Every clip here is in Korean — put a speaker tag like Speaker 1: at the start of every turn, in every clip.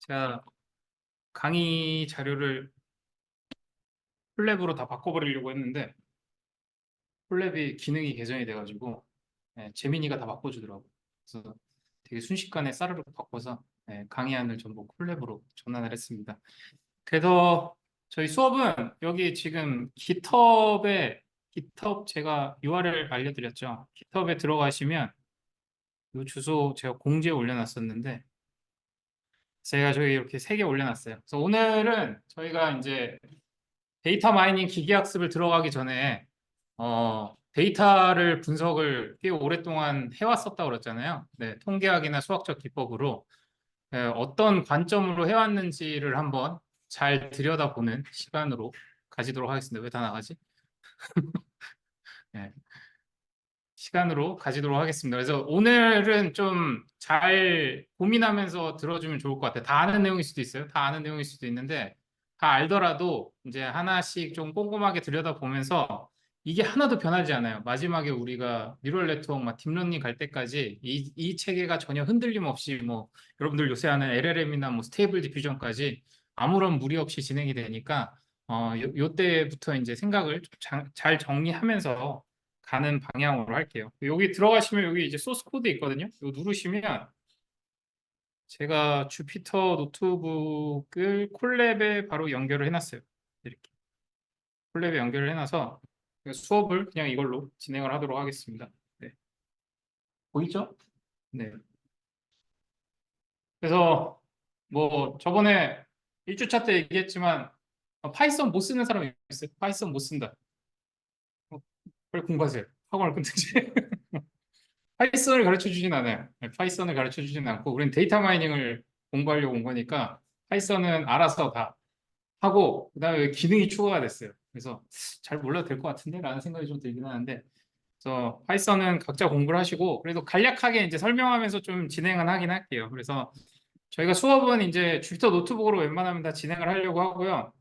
Speaker 1: 제가 강의 자료를 폴랩으로 다 바꿔버리려고 했는데 폴랩이 기능이 개선이 돼가지고 재민이가 다 바꿔주더라고요. 그래서 되게 순식간에 싸르르 바꿔서 강의안을 전부 폴랩으로 전환을 했습니다. 그래서 저희 수업은 여기 지금 GitHub 제가 URL 알려드렸죠. GitHub에 들어가시면 이 주소 제가 공지에 올려놨었는데 제가 저기 이렇게 3개 올려놨어요. 그래서 오늘은 저희가 이제 데이터 마이닝 기계학습을 들어가기 전에 데이터를 분석을 꽤 오랫동안 해왔었다고 그랬잖아요. 네, 통계학이나 수학적 기법으로 어떤 관점으로 해왔는지를 한번 잘 들여다보는 시간으로 가지도록 하겠습니다. 왜 다 나가지? 네, 시간으로 가지도록 하겠습니다. 그래서 오늘은 좀 잘 고민하면서 들어주면 좋을 것 같아요. 다 아는 내용일 수도 있어요. 다 아는 내용일 수도 있는데 다 알더라도 이제 하나씩 좀 꼼꼼하게 들여다보면서 이게 하나도 변하지 않아요. 마지막에 우리가 뉴럴 네트워크, 막 딥러닝 갈 때까지 이 체계가 전혀 흔들림 없이 뭐 여러분들 요새 하는 LLM이나 뭐 스테이블 디퓨전까지 아무런 무리 없이 진행이 되니까 요때부터 이제 생각을 잘 정리하면서 가는 방향으로 할게요. 여기 들어가시면 여기 이제 소스 코드 있거든요. 이거 누르시면 제가 주피터 노트북을 콜랩에 바로 연결을 해놨어요. 이렇게 콜랩에 연결을 해놔서 수업을 그냥 이걸로 진행을 하도록 하겠습니다. 네. 보이죠? 네. 그래서 뭐 저번에 1주차 때 얘기했지만 파이썬 못 쓰는 사람이 있어요. 파이썬 못 쓴다. 빨리 공부하세요. 학원을 끊든지. 파이썬을 가르쳐 주진 않아요. 네, 파이썬을 가르쳐 주진 않고 우리는 데이터 마이닝을 공부하려고 온 거니까 파이썬은 알아서 다 하고 그다음에 기능이 추가가 됐어요. 그래서 잘 몰라도 될 것 같은데 라는 생각이 좀 들긴 하는데 그래서 파이썬은 각자 공부를 하시고 그래도 간략하게 이제 설명하면서 좀 진행은 하긴 할게요. 그래서 저희가 수업은 이제 주피터 노트북으로 웬만하면 다 진행을 하려고 하고요.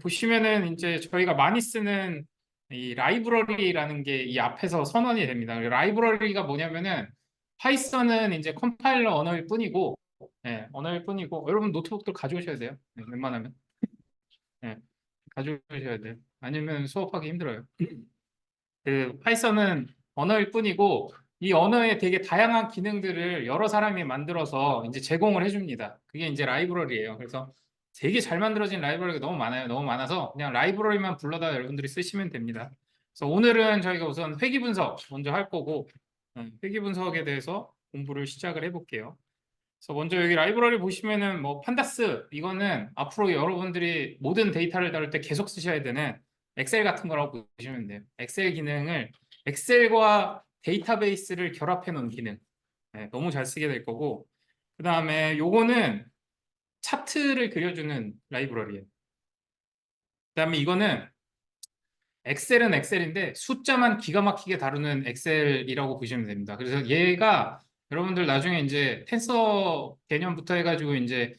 Speaker 1: 보시면은 이제 저희가 많이 쓰는 이 라이브러리라는 게 이 앞에서 선언이 됩니다. 라이브러리가 뭐냐면은 파이썬은 이제 컴파일러 언어일 뿐이고, 언어일 뿐이고, 여러분 노트북들 가져오셔야 돼요. 웬만하면. 예, 가져오셔야 돼요. 아니면 수업하기 힘들어요. 그 파이썬은 언어일 뿐이고, 이 언어에 되게 다양한 기능들을 여러 사람이 만들어서 이제 제공을 해줍니다. 그게 이제 라이브러리예요. 그래서 되게 잘 만들어진 라이브러리가 너무 많아요. 너무 많아서 그냥 라이브러리만 불러다 여러분들이 쓰시면 됩니다. 그래서 오늘은 저희가 우선 회귀 분석 먼저 할 거고, 회귀 분석에 대해서 공부를 시작을 해볼게요. 그래서 먼저 여기 라이브러리 보시면은 뭐 판다스 이거는 앞으로 여러분들이 모든 데이터를 다룰 때 계속 쓰셔야 되는 엑셀 같은 거라고 보시면 돼요. 엑셀 기능을 엑셀과 데이터베이스를 결합해 놓은 기능. 너무 잘 쓰게 될 거고 그 다음에 요거는 차트를 그려주는 라이브러리예요. 그 다음에 이거는 엑셀은 엑셀인데 숫자만 기가 막히게 다루는 엑셀이라고 보시면 됩니다. 그래서 얘가 여러분들 나중에 이제 텐서 개념부터 해가지고 이제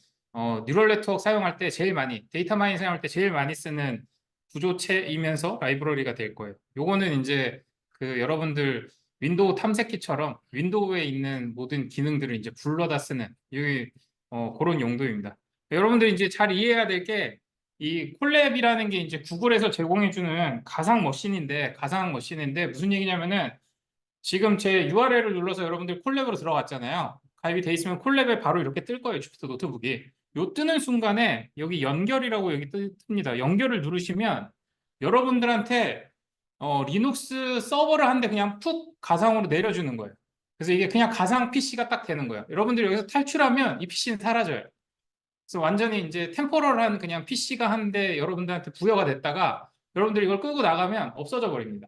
Speaker 1: 뉴럴 네트워크 사용할 때 제일 많이 데이터 마인 사용할 때 제일 많이 쓰는 구조체이면서 라이브러리가 될 거예요. 요거는 이제 그 여러분들 윈도우 탐색기처럼 윈도우에 있는 모든 기능들을 이제 불러다 쓰는 이 그런 용도입니다. 여러분들이 이제 잘 이해해야 될게 이 콜랩이라는 게 이제 구글에서 제공해주는 가상 머신인데 무슨 얘기냐면은 지금 제 URL을 눌러서 여러분들 콜랩으로 들어갔잖아요. 가입이 돼 있으면 콜랩에 바로 이렇게 뜰 거예요. 주피터 노트북이. 요 뜨는 순간에 여기 연결이라고 여기 뜹니다. 연결을 누르시면 여러분들한테 리눅스 서버를 한 대 그냥 푹 가상으로 내려주는 거예요. 그래서 이게 그냥 가상 PC가 딱 되는 거예요. 여러분들이 여기서 탈출하면 이 PC는 사라져요. 그래서 완전히 이제 템포럴한 그냥 PC가 한 대 여러분들한테 부여가 됐다가 여러분들이 이걸 끄고 나가면 없어져 버립니다.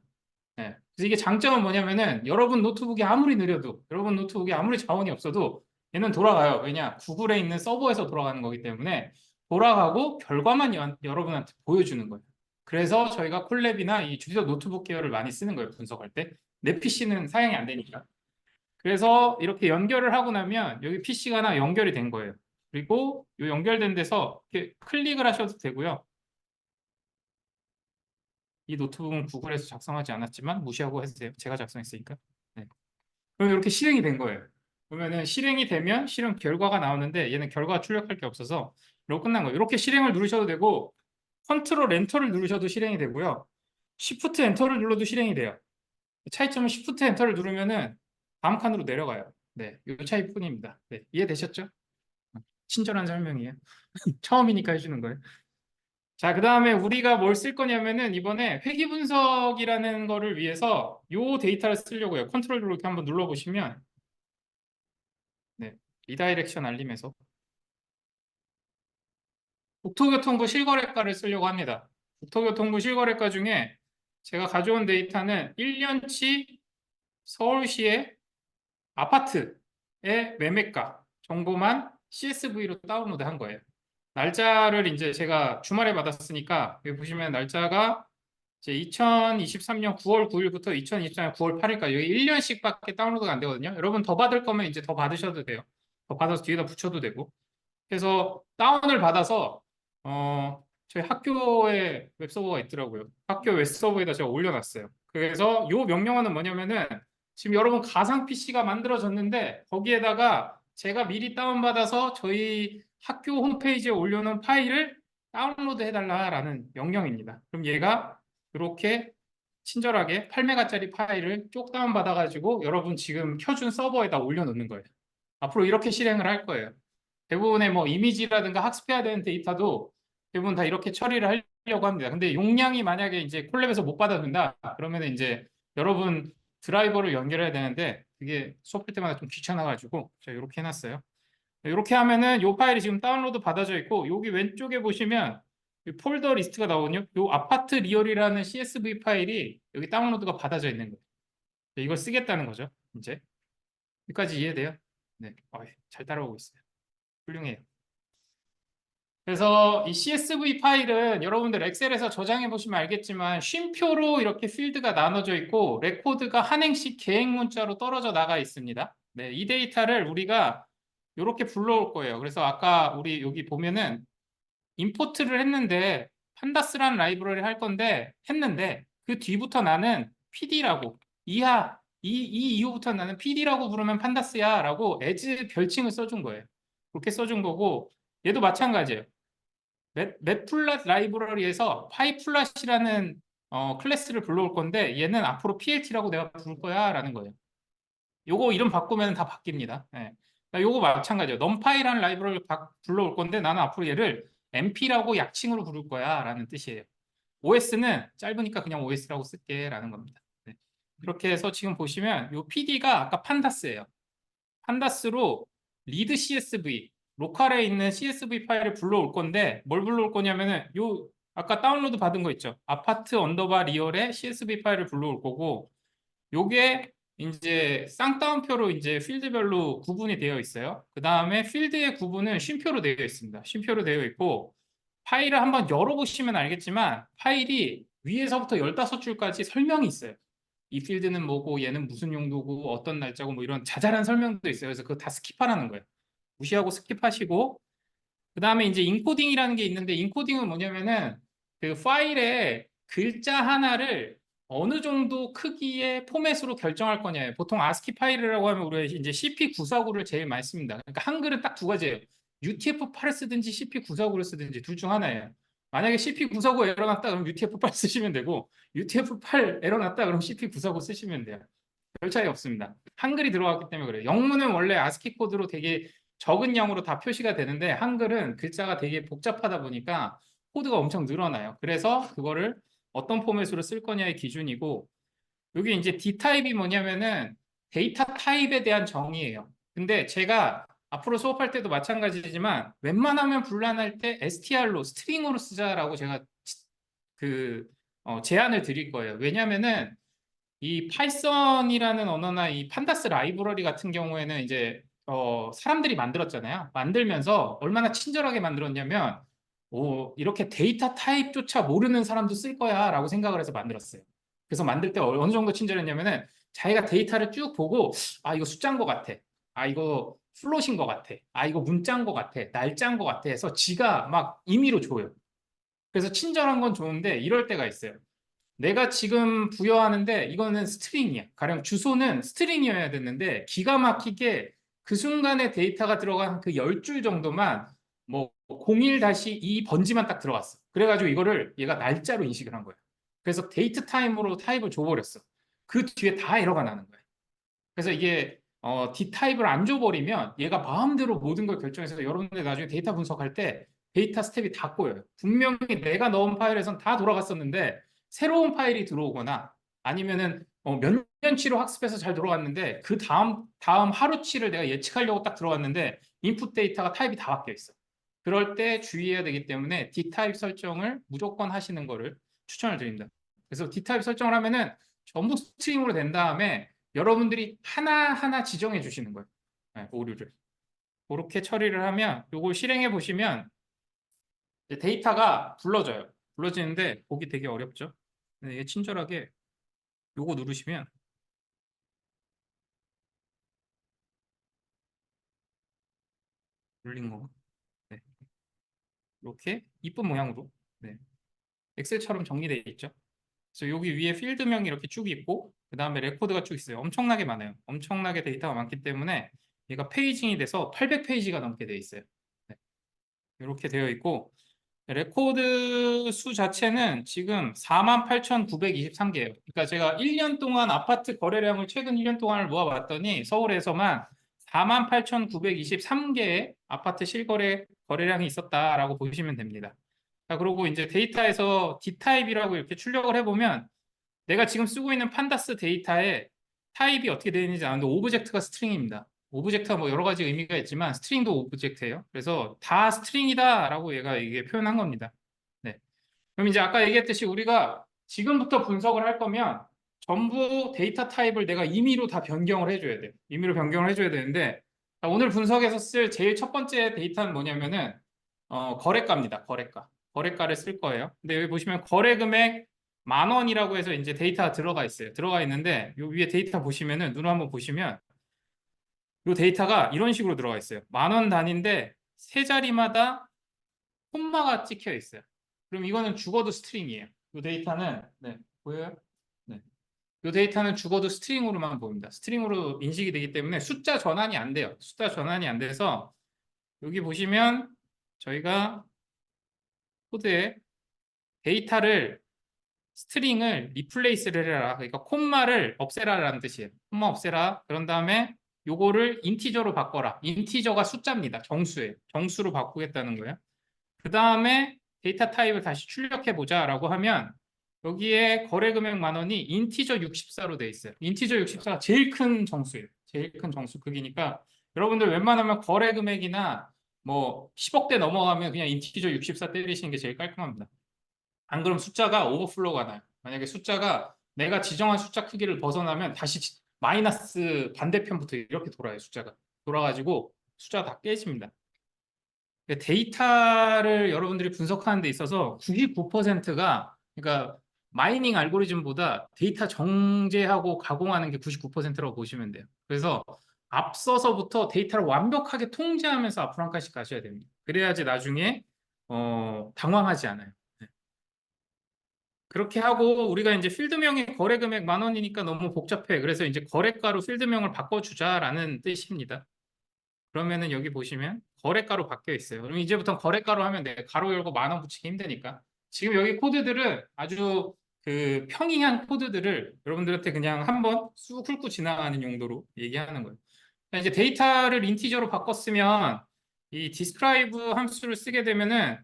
Speaker 1: 그래서 이게 장점은 뭐냐면은 여러분 노트북이 아무리 느려도 여러분 노트북이 아무리 자원이 없어도 얘는 돌아가요. 왜냐? 구글에 있는 서버에서 돌아가는 거기 때문에 돌아가고 결과만 여러분한테 보여주는 거예요. 그래서 저희가 콜랩이나 이 주피터 노트북 계열을 많이 쓰는 거예요. 분석할 때. 내 PC는 사양이 안 되니까. 그래서 이렇게 연결을 하고 나면 여기 PC가 하나 연결이 된 거예요. 그리고 이 연결된 데서 이렇게 클릭을 하셔도 되고요. 이 노트북은 구글에서 작성하지 않았지만 무시하고 해주세요. 제가 작성했으니까. 네. 그럼 이렇게 실행이 된 거예요. 그러면은 실행이 되면 실행 결과가 나오는데 얘는 결과가 출력할 게 없어서 이러고 끝난 거예요. 이렇게 실행을 누르셔도 되고 컨트롤 엔터를 누르셔도 실행이 되고요. 시프트 엔터를 눌러도 실행이 돼요. 차이점은 시프트 엔터를 누르면은 다음 칸으로 내려가요. 네, 이 차이뿐입니다. 네, 이해되셨죠? 친절한 설명이에요. 처음이니까 해주는 거예요. 자, 그 다음에 우리가 뭘 쓸 거냐면은 이번에 회귀 분석이라는 거를 위해서 요 데이터를 쓰려고요. 컨트롤 이렇게 한번 눌러보시면 네, 리다이렉션 알림에서 국토교통부 실거래가를 쓰려고 합니다. 국토교통부 실거래가 중에 제가 가져온 데이터는 1년치 서울시의 아파트의 매매가 정보만 CSV로 다운로드 한 거예요. 날짜를 이제 제가 주말에 받았으니까 여기 보시면 날짜가 이제 2023년 9월 9일부터 2024년 9월 8일까지 여기 1년씩밖에 다운로드가 안 되거든요. 여러분 더 받을 거면 이제 더 받으셔도 돼요. 더 받아서 뒤에다 붙여도 되고. 그래서 다운을 받아서 저희 학교에 웹서버가 있더라고요. 학교 웹서버에다 제가 올려놨어요. 그래서 요 명령어는 뭐냐면은 지금 여러분 가상 PC가 만들어졌는데 거기에다가 제가 미리 다운받아서 저희 학교 홈페이지에 올려놓은 파일을 다운로드 해달라라는 명령입니다. 그럼 얘가 이렇게 친절하게 8메가짜리 파일을 쪽 다운받아가지고 여러분 지금 켜준 서버에다 올려놓는 거예요. 앞으로 이렇게 실행을 할 거예요. 대부분의 뭐 이미지라든가 학습해야 되는 데이터도 대부분 다 이렇게 처리를 하려고 합니다. 근데 용량이 만약에 이제 콜랩에서 못 받아준다 그러면 이제 여러분 드라이버를 연결해야 되는데 그게 수업할 때마다 좀 귀찮아가지고 제가 이렇게 해놨어요. 이렇게 하면은 이 파일이 지금 다운로드 받아져 있고 여기 왼쪽에 보시면 폴더 리스트가 나오거든요. 이 아파트 리얼이라는 CSV 파일이 여기 다운로드가 받아져 있는 거예요. 이걸 쓰겠다는 거죠. 이제 여기까지 이해돼요? 네, 잘 따라오고 있어요. 훌륭해요. 그래서 이 CSV 파일은 여러분들 엑셀에서 저장해 보시면 알겠지만 쉼표로 이렇게 필드가 나눠져 있고 레코드가 한 행씩 계획 문자로 떨어져 나가 있습니다. 네, 이 데이터를 우리가 이렇게 불러올 거예요. 그래서 아까 우리 여기 보면은 임포트를 했는데 판다스라는 라이브러리 할 건데 했는데 그 뒤부터 나는 PD라고 이 이후부터 나는 PD라고 부르면 판다스야 라고 as 별칭을 써준 거예요. 그렇게 써준 거고 얘도 마찬가지예요. 맵플랫 라이브러리에서 파이플랫이라는 클래스를 불러올 건데 얘는 앞으로 PLT라고 내가 부를 거야 라는 거예요. 요거 이름 바꾸면 다 바뀝니다. 네. 요거 마찬가지예요. numPy라는 라이브러리를 불러올 건데 나는 앞으로 얘를 MP라고 약칭으로 부를 거야 라는 뜻이에요. OS는 짧으니까 그냥 OS라고 쓸게 라는 겁니다. 네. 이렇게 해서 지금 보시면 요 PD가 아까 판다스예요. 판다스로 리드 CSV 로컬에 있는 CSV 파일을 불러올 건데 뭘 불러올 거냐면은 요 아까 다운로드 받은 거 있죠. 아파트 언더바 리얼의 CSV 파일을 불러올 거고 요게 이제 쌍따옴표로 이제 필드별로 구분이 되어 있어요. 그 다음에 필드의 구분은 쉼표로 되어 있습니다. 쉼표로 되어 있고 파일을 한번 열어보시면 알겠지만 파일이 위에서부터 15줄까지 설명이 있어요. 이 필드는 뭐고 얘는 무슨 용도고 어떤 날짜고 뭐 이런 자잘한 설명도 있어요. 그래서 그거 다 스킵하라는 거예요. 무시하고 스킵하시고 그 다음에 이제 인코딩이라는 게 있는데 인코딩은 뭐냐면은 그 파일에 글자 하나를 어느 정도 크기의 포맷으로 결정할 거냐. 보통 아스키 파일이라고 하면 우리가 이제 CP949를 제일 많이 씁니다. 그러니까 한글은 딱 두 가지예요. UTF-8을 쓰든지 CP949를 쓰든지 둘 중 하나예요. 만약에 CP949 에러 났다 그러면 UTF-8 쓰시면 되고 UTF-8 에러 났다 그러면 CP949 쓰시면 돼요. 별 차이 없습니다. 한글이 들어갔기 때문에 그래요. 영문은 원래 아스키 코드로 되게 적은 양으로 다 표시가 되는데 한글은 글자가 되게 복잡하다 보니까 코드가 엄청 늘어나요. 그래서 그거를 어떤 포맷으로 쓸 거냐의 기준이고 여기 이제 D타입이 뭐냐면은 데이터 타입에 대한 정의예요. 근데 제가 앞으로 수업할 때도 마찬가지지만 웬만하면 분란할 때 str로 스트링으로 쓰자라고 제가 그 제안을 드릴 거예요. 왜냐면은 이 파이썬이라는 언어나 이 판다스 라이브러리 같은 경우에는 이제 사람들이 만들었잖아요. 만들면서 얼마나 친절하게 만들었냐면 이렇게 데이터 타입조차 모르는 사람도 쓸 거야 라고 생각을 해서 만들었어요. 그래서 만들 때 어느 정도 친절했냐면은 자기가 데이터를 쭉 보고 이거 숫자인 것 같아. 이거 플롯인 것 같아. 이거 문자인 것 같아. 날짜인 것 같아 해서 지가 막 임의로 줘요. 그래서 친절한 건 좋은데 이럴 때가 있어요. 내가 지금 부여하는데 이거는 스트링이야. 가령 주소는 스트링이어야 됐는데 기가 막히게 그 순간에 데이터가 들어간 그 10줄 정도만 뭐 01-2 번지만 딱 들어갔어. 그래가지고 이거를 얘가 날짜로 인식을 한 거야. 그래서 데이트 타임으로 타입을 줘버렸어. 그 뒤에 다 에러가 나는 거야. 그래서 이게 D 타입을 안 줘버리면 얘가 마음대로 모든 걸 결정해서 여러분들 나중에 데이터 분석할 때 데이터 스텝이 다 꼬여요. 분명히 내가 넣은 파일에선 다 돌아갔었는데 새로운 파일이 들어오거나 아니면은 몇 년치로 학습해서 잘 들어갔는데 그 다음 하루치를 내가 예측하려고 딱 들어갔는데 인풋 데이터가 타입이 다 바뀌어 있어. 그럴 때 주의해야 되기 때문에 D 타입 설정을 무조건 하시는 거를 추천을 드립니다. 그래서 D 타입 설정을 하면은 전부 스트링으로 된 다음에 여러분들이 하나하나 지정해 주시는 거예요. 네, 오류를. 그렇게 처리를 하면 이걸 실행해 보시면 데이터가 불러져요. 불러지는데 보기 되게 어렵죠. 근데 이게 친절하게 요거 누르시면 눌린 거. 네. 이렇게 이쁜 모양으로 네. 엑셀처럼 정리되어 있죠. 그래서 여기 위에 필드명이 이렇게 쭉 있고 그 다음에 레코드가 쭉 있어요. 엄청나게 많아요. 엄청나게 데이터가 많기 때문에 얘가 페이징이 돼서 800페이지가 넘게 되어 있어요. 네. 이렇게 되어 있고 레코드 수 자체는 지금 48,923개예요. 그러니까 제가 1년 동안 아파트 거래량을 최근 1년 동안을 모아봤더니 서울에서만 48,923개의 아파트 실거래 거래량이 있었다라고 보시면 됩니다. 자, 그리고 이제 데이터에서 D타입이라고 이렇게 출력을 해보면 내가 지금 쓰고 있는 판다스 데이터의 타입이 어떻게 되는지 아는데 오브젝트가 스트링입니다. 오브젝트가 뭐 여러 가지 의미가 있지만 스트링도 오브젝트예요. 그래서 다 스트링이다라고 얘가 이게 표현한 겁니다. 네. 그럼 이제 아까 얘기했듯이 우리가 지금부터 분석을 할 거면 전부 데이터 타입을 내가 임의로 다 변경을 해줘야 돼요. 임의로 변경을 해줘야 되는데 오늘 분석에서 쓸 제일 첫 번째 데이터는 뭐냐면은 거래가입니다. 거래가. 거래가를 쓸 거예요. 근데 여기 보시면 거래 금액 10,000원이라고 해서 이제 데이터가 들어가 있어요. 들어가 있는데 요 위에 데이터 보시면은 눈 한번 보시면 요 데이터가 이런 식으로 들어가 있어요. 10,000원 단위인데 세 자리마다 콤마가 찍혀 있어요. 그럼 이거는 죽어도 스트링이에요. 요 데이터는 네, 보여요? 네. 요 데이터는 죽어도 스트링으로만 보입니다. 스트링으로 인식이 되기 때문에 숫자 전환이 안 돼요. 숫자 전환이 안 돼서 여기 보시면 저희가 코드에 데이터를 스트링을 리플레이스를 해라. 그러니까 콤마를 없애라라는 뜻이에요. 콤마 없애라. 그런 다음에 요거를 인티저로 바꿔라. 인티저가 숫자입니다. 정수예요. 정수로 바꾸겠다는 거예요. 그 다음에 데이터 타입을 다시 출력해 보자라고 하면 여기에 거래 금액 10,000원이 인티저 64로 돼 있어요. 인티저 64가 제일 큰 정수예요. 제일 큰 정수 크기니까 여러분들 웬만하면 거래 금액이나 뭐 10억대 넘어가면 그냥 인티저 64 때리시는 게 제일 깔끔합니다. 안 그러면 숫자가 오버플로우가 나요. 만약에 숫자가 내가 지정한 숫자 크기를 벗어나면 다시 마이너스 반대편부터 이렇게 돌아요. 숫자가 돌아가지고 숫자가 다 깨집니다. 데이터를 여러분들이 분석하는 데 있어서 99%가 그러니까 마이닝 알고리즘보다 데이터 정제하고 가공하는 게 99%라고 보시면 돼요. 그래서 앞서서부터 데이터를 완벽하게 통제하면서 앞으로 한 칸씩 가셔야 됩니다. 그래야지 나중에 당황하지 않아요. 네. 그렇게 하고 우리가 이제 필드명이 거래 금액 10,000원이니까 너무 복잡해. 그래서 이제 거래가로 필드명을 바꿔주자라는 뜻입니다. 그러면은 여기 보시면 거래가로 바뀌어 있어요. 그럼 이제부터 거래가로 하면 돼. 가로 열고 10,000원 붙이기 힘드니까. 지금 여기 코드들은 아주 그 평이한 코드들을 여러분들한테 그냥 한번 쑥 훑고 지나가는 용도로 얘기하는 거예요. 이제 데이터를 인티저로 바꿨으면 이 describe 함수를 쓰게 되면은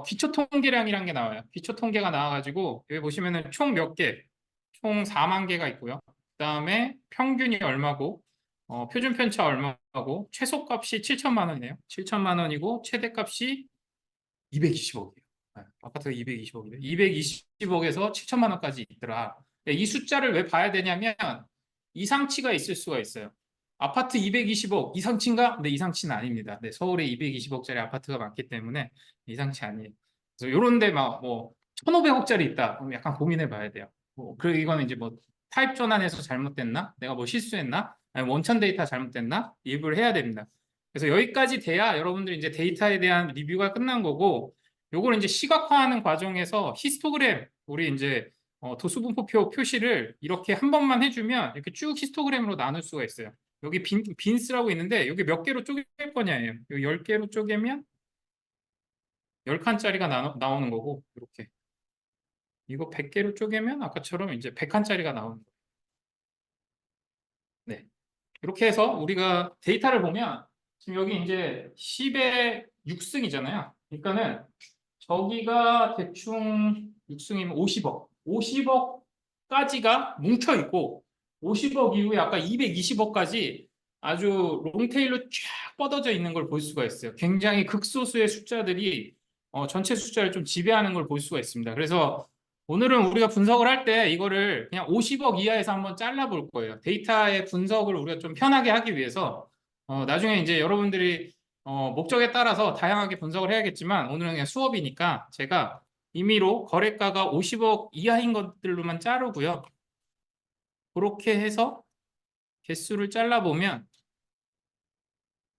Speaker 1: 기초 통계량이라는 게 나와요. 기초 통계가 나와가지고 여기 보시면은 총 몇 개, 총 4만 개가 있고요. 그다음에 평균이 얼마고, 표준 편차 얼마고, 최소값이 7천만 원이네요. 7천만 원이고 최대값이 220억이에요. 아파트가 220억이에요. 220억에서 7천만 원까지 있더라. 이 숫자를 왜 봐야 되냐면 이상치가 있을 수가 있어요. 아파트 220억 이상치인가? 근데 이상치는 아닙니다. 네, 서울에 220억짜리 아파트가 많기 때문에 이상치 아니에요. 그래서 이런 데 막 뭐 1,500억짜리 있다. 그럼 약간 고민해 봐야 돼요. 그리고 이거는 이제 뭐 타입 전환해서 잘못됐나? 내가 뭐 실수했나? 아니면 원천 데이터 잘못됐나? 일부를 해야 됩니다. 그래서 여기까지 돼야 여러분들이 이제 데이터에 대한 리뷰가 끝난 거고 요걸 이제 시각화하는 과정에서 히스토그램 우리 이제 도수분포표 표시를 이렇게 한 번만 해주면 이렇게 쭉 히스토그램으로 나눌 수가 있어요. 여기 빈스라고 있는데 여기 몇 개로 쪼갤 거냐예요. 여기 10개로 쪼개면 10칸짜리가 나오는 거고 이렇게 이거 100개로 쪼개면 아까처럼 이제 100칸짜리가 나오는 거예요. 네. 이렇게 해서 우리가 데이터를 보면 지금 여기 이제 10의 6승이잖아요. 그러니까는 저기가 대충 6승이면 50억. 50억까지가 뭉쳐 있고 50억 이후에 아까 220억까지 아주 롱테일로 쫙 뻗어져 있는 걸 볼 수가 있어요. 굉장히 극소수의 숫자들이 전체 숫자를 좀 지배하는 걸 볼 수가 있습니다. 그래서 오늘은 우리가 분석을 할 때 이거를 그냥 50억 이하에서 한번 잘라볼 거예요. 데이터의 분석을 우리가 좀 편하게 하기 위해서 나중에 이제 여러분들이 목적에 따라서 다양하게 분석을 해야겠지만 오늘은 그냥 수업이니까 제가 임의로 거래가가 50억 이하인 것들로만 자르고요. 그렇게 해서 개수를 잘라보면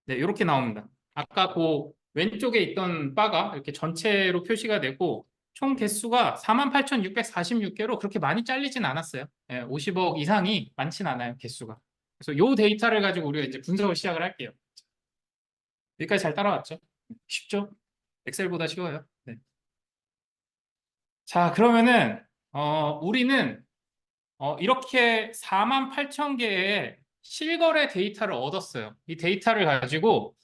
Speaker 1: 네, 이렇게 나옵니다. 아까 그 왼쪽에 있던 바가 이렇게 전체로 표시가 되고 총 개수가 48,646개로 그렇게 많이 잘리진 않았어요. 50억 이상이 많진 않아요, 개수가. 그래서 이 데이터를 가지고 우리가 이제 분석을 시작을 할게요. 여기까지 잘 따라왔죠? 쉽죠? 엑셀보다 쉬워요. 네. 자, 그러면은 우리는 이렇게 48,000개의 실거래 데이터를 얻었어요. 이 데이터를 가지고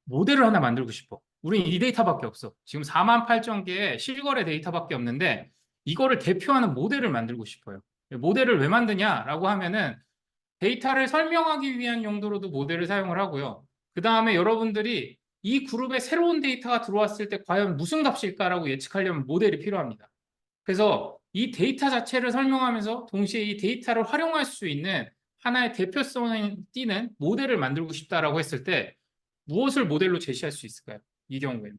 Speaker 1: 모델을 하나 만들고 싶어. 우린 이 데이터밖에 없어. 지금 48,000개의 실거래 데이터밖에 없는데 이거를 대표하는 모델을 만들고 싶어요. 모델을 왜 만드냐라고 하면은 데이터를 설명하기 위한 용도로도 모델을 사용을 하고요. 그 다음에 여러분들이 이 그룹에 새로운 데이터가 들어왔을 때 과연 무슨 값일까라고 예측하려면 모델이 필요합니다. 그래서 이 데이터 자체를 설명하면서 동시에 이 데이터를 활용할 수 있는 하나의 대표성을 띠는 모델을 만들고 싶다라고 했을 때 무엇을 모델로 제시할 수 있을까요? 이 경우에는.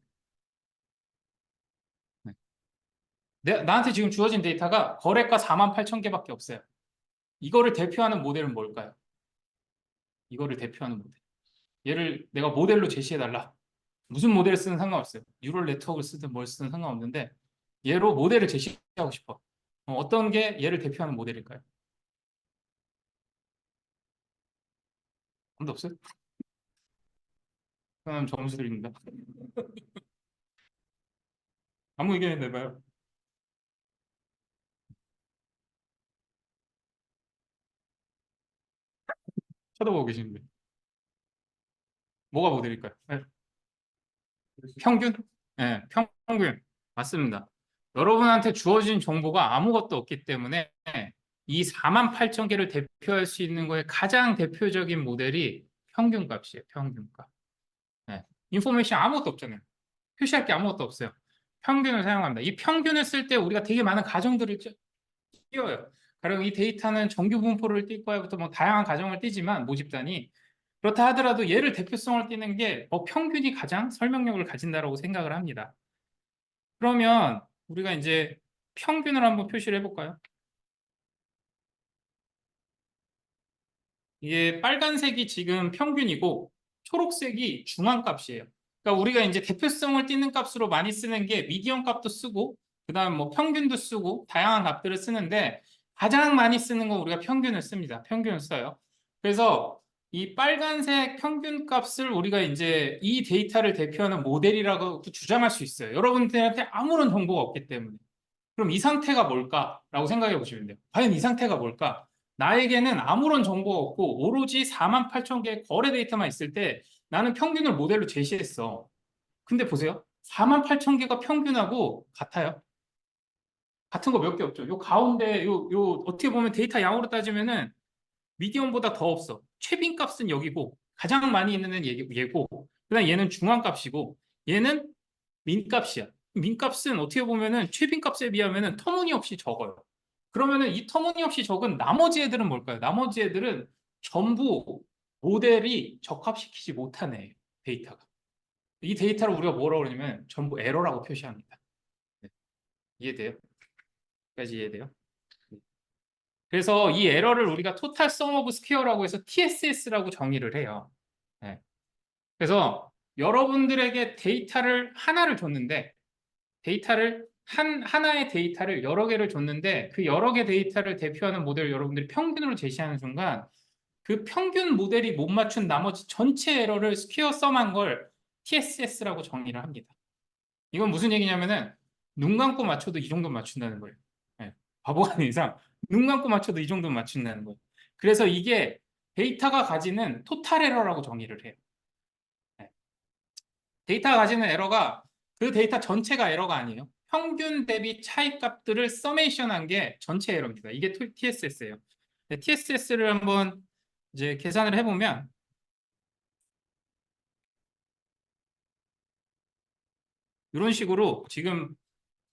Speaker 1: 네. 나한테 지금 주어진 데이터가 거래가 48,000개밖에 없어요. 이거를 대표하는 모델은 뭘까요? 이거를 대표하는 모델. 얘를 내가 모델로 제시해달라. 무슨 모델을 쓰든 상관없어요. 뉴럴 네트워크를 쓰든 뭘 쓰든 상관없는데 얘로 모델을 제시하고 싶어. 어떤 게 얘를 대표하는 모델일까요? 아무도 없어요? 그럼 점수 드립니다. 아무 의견 내봐요. 쳐다보고 계시는데. 뭐가 모델일까요? 네. 평균? 네, 평균. 맞습니다. 여러분한테 주어진 정보가 아무것도 없기 때문에 이 48,000개를 대표할 수 있는 거에 가장 대표적인 모델이 평균값이에요. 평균값. 네. 인포메이션 아무것도 없잖아요. 표시할 게 아무것도 없어요. 평균을 사용합니다. 이 평균을 쓸 때 우리가 되게 많은 가정들을 띄워요. 가령 이 데이터는 정규 분포를 띌 거야부터 뭐 다양한 가정을 띄지만 모집단이 그렇다 하더라도 얘를 대표성을 띄는 게 평균이 가장 설명력을 가진다라고 생각을 합니다. 그러면 우리가 이제 평균을 한번 표시를 해볼까요? 이게 빨간색이 지금 평균이고 초록색이 중앙값이에요. 그러니까 우리가 이제 대표성을 띠는 값으로 많이 쓰는 게 미디언 값도 쓰고 그다음 뭐 평균도 쓰고 다양한 값들을 쓰는데 가장 많이 쓰는 건 우리가 평균을 씁니다. 평균을 써요. 그래서 이 빨간색 평균 값을 우리가 이제 이 데이터를 대표하는 모델이라고 주장할 수 있어요. 여러분들한테 아무런 정보가 없기 때문에. 그럼 이 상태가 뭘까라고 생각해 보시면 돼요. 과연 이 상태가 뭘까? 나에게는 아무런 정보가 없고 오로지 48,000개의 거래 데이터만 있을 때 나는 평균을 모델로 제시했어. 근데 보세요. 48,000개가 평균하고 같아요. 같은 거 몇 개 없죠. 요 가운데 요 어떻게 보면 데이터 양으로 따지면은 미디언보다 더 없어. 최빈 값은 여기고 가장 많이 있는 애는 얘고 그다음 얘는 중앙 값이고 얘는 민 값이야. 민 값은 어떻게 보면은 최빈 값에 비하면은 터무니없이 적어요. 그러면은 이 터무니없이 적은 나머지 애들은 뭘까요? 나머지 애들은 전부 모델이 적합시키지 못한 애예요. 데이터가. 이 데이터를 우리가 뭐라고 그러냐면 전부 에러라고 표시합니다. 네. 이해돼요? 까지 이해돼요? 네. 그래서 이 에러를 우리가 토탈 썸 오브 스퀘어라고 해서 TSS라고 정의를 해요. 네. 그래서 여러분들에게 데이터를 하나를 줬는데 데이터를 하나의 데이터를 여러 개를 줬는데 그 여러 개 데이터를 대표하는 모델을 여러분들이 평균으로 제시하는 순간 그 평균 모델이 못 맞춘 나머지 전체 에러를 스퀘어 썸한 걸 TSS라고 정의를 합니다. 이건 무슨 얘기냐면은 눈 감고 맞춰도 이 정도 맞춘다는 거예요. 예, 바보가 아닌 이상 눈 감고 맞춰도 이 정도 맞춘다는 거예요. 그래서 이게 데이터가 가지는 토탈 에러라고 정의를 해요. 예, 데이터가 가지는 에러가 그 데이터 전체가 에러가 아니에요. 평균 대비 차이 값들을 서메이션한 게 전체 에러입니다. 이게 TSS예요. TSS를 한번 이제 계산을 해보면 이런 식으로 지금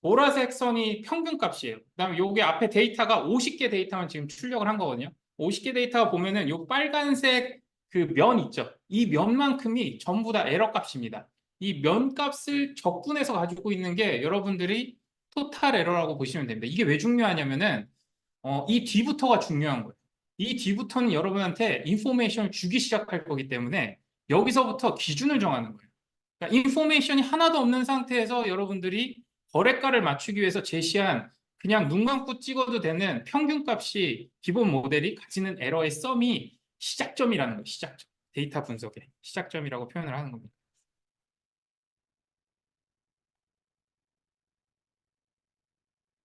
Speaker 1: 보라색 선이 평균 값이에요. 그다음에 요게 앞에 데이터가 50개 데이터만 지금 출력을 한 거거든요. 50개 데이터가 보면은 요 빨간색 그 면 있죠. 이 면만큼이 전부 다 에러 값입니다. 이 면 값을 적분해서 가지고 있는 게 여러분들이 토탈 에러라고 보시면 됩니다. 이게 왜 중요하냐면은 이 뒤부터가 중요한 거예요. 이 뒤부터는 여러분한테 인포메이션을 주기 시작할 거기 때문에 여기서부터 기준을 정하는 거예요. 그러니까 인포메이션이 하나도 없는 상태에서 여러분들이 거래가를 맞추기 위해서 제시한 그냥 눈 감고 찍어도 되는 평균값이 기본 모델이 가지는 에러의 썸이 시작점이라는 거예요. 시작점. 데이터 분석의 시작점이라고 표현을 하는 겁니다.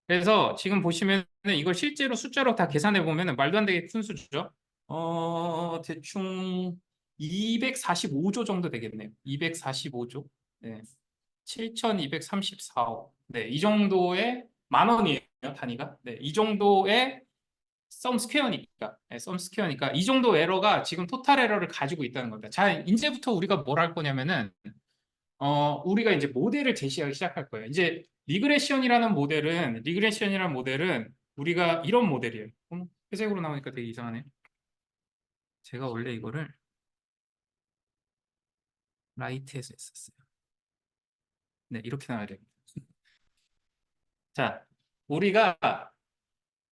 Speaker 1: 그래서 지금 보시면은 이걸 실제로 숫자로 다 계산해 보면은 말도 안 되게 큰 수죠. 대충 245조 정도 되겠네요. 245조. 네. 7,234억. 네, 이 정도의 만 원이에요, 단위가. 네, 이 정도의 썸 스퀘어니까. 네, 썸 스퀘어니까 이 정도 에러가 지금 토탈 에러를 가지고 있다는 겁니다. 자, 이제부터 우리가 뭘 할 거냐면은 우리가 이제 모델을 제시하기 시작할 거예요. 이제 리그레션이라는 모델은 우리가 이런 모델이에요. 회색으로 나오니까 되게 이상하네. 제가 원래 이거를 라이트에서 했었어요. 네, 이렇게 나와야 돼요. 자, 우리가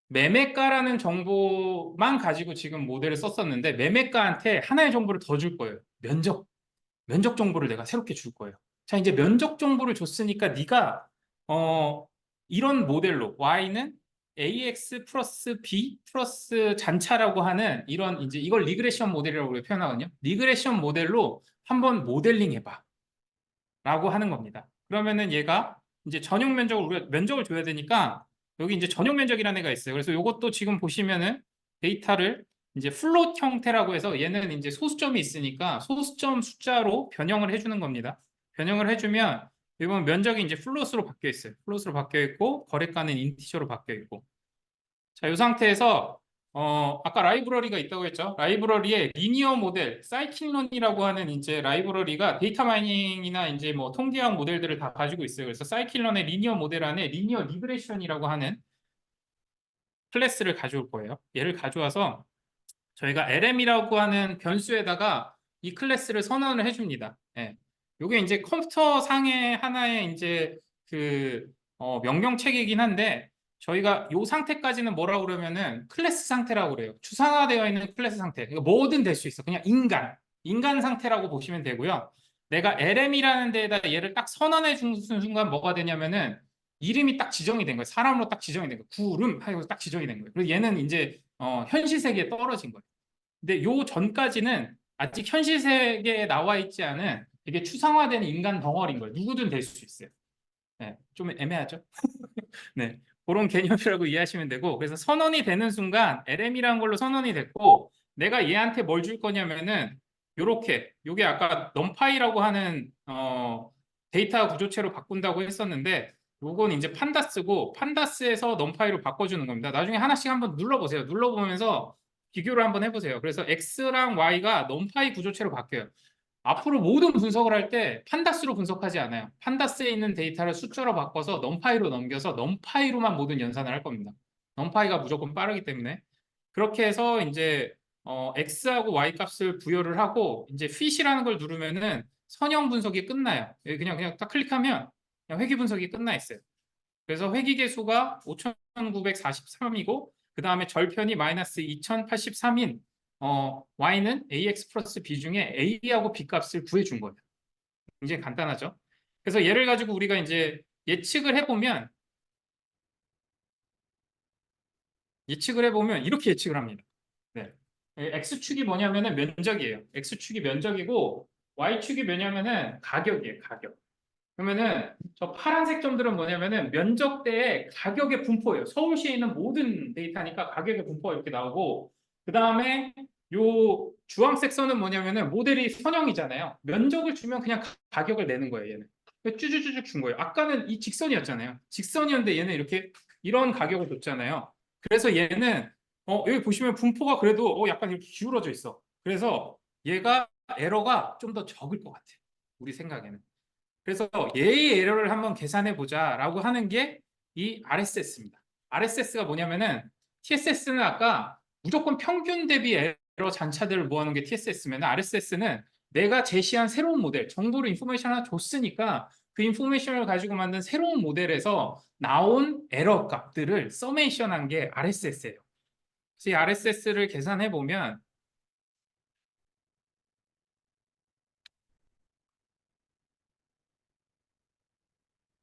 Speaker 1: 매매가라는 정보만 가지고 지금 모델을 썼었는데 매매가한테 하나의 정보를 더 줄 거예요. 면적 정보를 내가 새롭게 줄 거예요. 자, 이제 면적 정보를 줬으니까 네가 어, 이런 모델로 y는 ax 플러스 b 플러스 잔차라고 하는 이런 이제 이걸 리그레션 모델이라고 우리가 표현하거든요. 리그레션 모델로 한번 모델링 해봐. 라고 하는 겁니다. 그러면은 얘가 이제 전용 면적을 우리가 면적을 줘야 되니까 여기 이제 전용 면적이라는 애가 있어요. 그래서 이것도 지금 보시면은 데이터를 이제 플롯 형태라고 해서 얘는 이제 소수점이 있으니까 소수점 숫자로 변형을 해주는 겁니다. 변형을 해주면 이번 면적이 이제 플롯으로 바뀌어 있어요. 플롯으로 바뀌어 있고 거래가는 인티저로 바뀌어 있고 자, 이 상태에서 아까 라이브러리가 있다고 했죠. 라이브러리에 리니어 모델, 사이클론이라고 하는 이제 라이브러리가 데이터 마이닝이나 이제 뭐 통계학 모델들을 다 가지고 있어요. 그래서 사이클론의 리니어 모델 안에 리니어 리그레션이라고 하는 클래스를 가져올 거예요. 얘를 가져와서 저희가 LM이라고 하는 변수에다가 이 클래스를 선언을 해줍니다. 예. 요게 이제 컴퓨터 상의 하나의 이제 그 명령체계이긴 한데 저희가 요 상태까지는 뭐라고 그러면은 클래스 상태라고 그래요. 추상화되어 있는 클래스 상태. 그러니까 뭐든 될 수 있어. 그냥 인간 상태라고 보시면 되고요. 내가 LM이라는 데에다 얘를 딱 선언해 주는 순간 뭐가 되냐면은 이름이 딱 지정이 된 거예요. 사람으로 딱 지정이 된 거예요. 구름 하고 딱 지정이 된 거예요. 그래서 얘는 이제 현실 세계에 떨어진 거예요. 근데 요 전까지는 아직 현실 세계에 나와 있지 않은 되게 추상화된 인간 덩어리인 거예요. 누구든 될 수 있어요. 네, 좀 애매하죠? 네, 그런 개념이라고 이해하시면 되고 그래서 선언이 되는 순간 LM이라는 걸로 선언이 됐고 내가 얘한테 뭘 줄 거냐면은 요렇게 요게 아까 넘파이라고 하는 데이터 구조체로 바꾼다고 했었는데 요건 이제 판다스고 판다스에서 넘파이로 바꿔주는 겁니다. 나중에 하나씩 한번 눌러보세요. 눌러보면서 비교를 한번 해보세요. 그래서 X랑 Y가 넘파이 구조체로 바뀌어요. 앞으로 모든 분석을 할 때 판다스로 분석하지 않아요. 판다스에 있는 데이터를 숫자로 바꿔서 넘파이로 넘겨서 넘파이로만 모든 연산을 할 겁니다. 넘파이가 무조건 빠르기 때문에 그렇게 해서 이제 x하고 y 값을 부여를 하고 이제 fit이라는 걸 누르면은 선형 분석이 끝나요. 그냥 딱 클릭하면 그냥 회귀 분석이 끝나 있어요. 그래서 회귀 개수가 5,943이고 그 다음에 절편이 마이너스 2,083인 y는 ax 플러스 b 중에 a하고 b 값을 구해준 거예요. 굉장히 간단하죠. 그래서 얘를 가지고 우리가 이제 예측을 해보면 이렇게 예측을 합니다. 네. X축이 뭐냐면은 면적이에요. X축이 면적이고 Y축이 뭐냐면은 가격이에요. 가격. 그러면은 저 파란색 점들은 뭐냐면은 면적 대의 가격의 분포예요. 서울시에 있는 모든 데이터니까 가격의 분포가 이렇게 나오고 그 다음에 요 주황색 선은 뭐냐면은 모델이 선형이잖아요. 면적을 주면 그냥 가격을 내는 거예요. 얘는 쭈쭈쭈쭉 준 거예요. 아까는 이 직선이었잖아요. 직선이었는데 얘는 이렇게 이런 가격을 줬잖아요. 그래서 얘는 여기 보시면 분포가 그래도 약간 이렇게 기울어져 있어. 그래서 얘가 에러가 좀 더 적을 것 같아요. 우리 생각에는. 그래서 얘의 에러를 한번 계산해 보자라고 하는 게 이 RSS입니다. RSS가 뭐냐면은 TSS는 아까 무조건 평균 대비 에러 잔차들을 모아놓은 게 TSS면 RSS는 내가 제시한 새로운 모델, 정보를 인포메이션 하나 줬으니까 그 인포메이션을 가지고 만든 새로운 모델에서 나온 에러 값들을 서메이션한 게 RSS예요. 그래서 이 RSS를 계산해 보면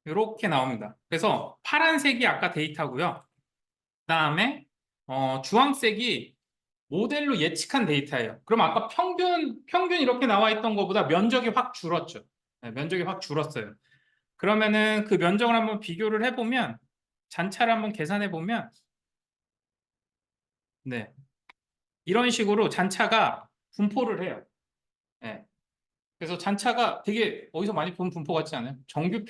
Speaker 1: 이렇게 나옵니다. 그래서 파란색이 아까 데이터고요. 그다음에 주황색이 모델로 예측한 데이터예요. 그럼 아까 평균 이렇게 나와 있던 것보다 면적이 확 줄었죠. 네, 면적이 확 줄었어요. 그러면은 그 면적을 한번 비교를 해보면 잔차를 한번 계산해 보면 네, 이런 식으로 잔차가 분포를 해요. 네, 그래서 잔차가 되게 어디서 많이 본 분포 같지 않아요? 정규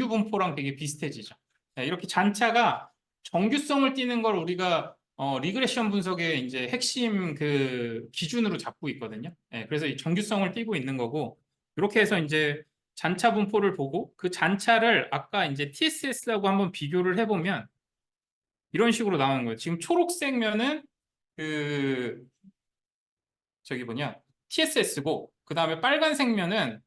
Speaker 1: 분포랑 되게 비슷해지죠. 네, 이렇게 잔차가 정규성을 띠는 걸 우리가 리그레션 분석의 이제 핵심 그 기준으로 잡고 있거든요. 네, 그래서 이 정규성을 띠고 있는 거고 이렇게 해서 이제 잔차 분포를 보고 그 잔차를 아까 이제 TSS라고 한번 비교를 해보면 이런 식으로 나오는 거예요. 지금 초록색 면은 그 저기 뭐냐 TSS고 그 다음에 빨간색 면은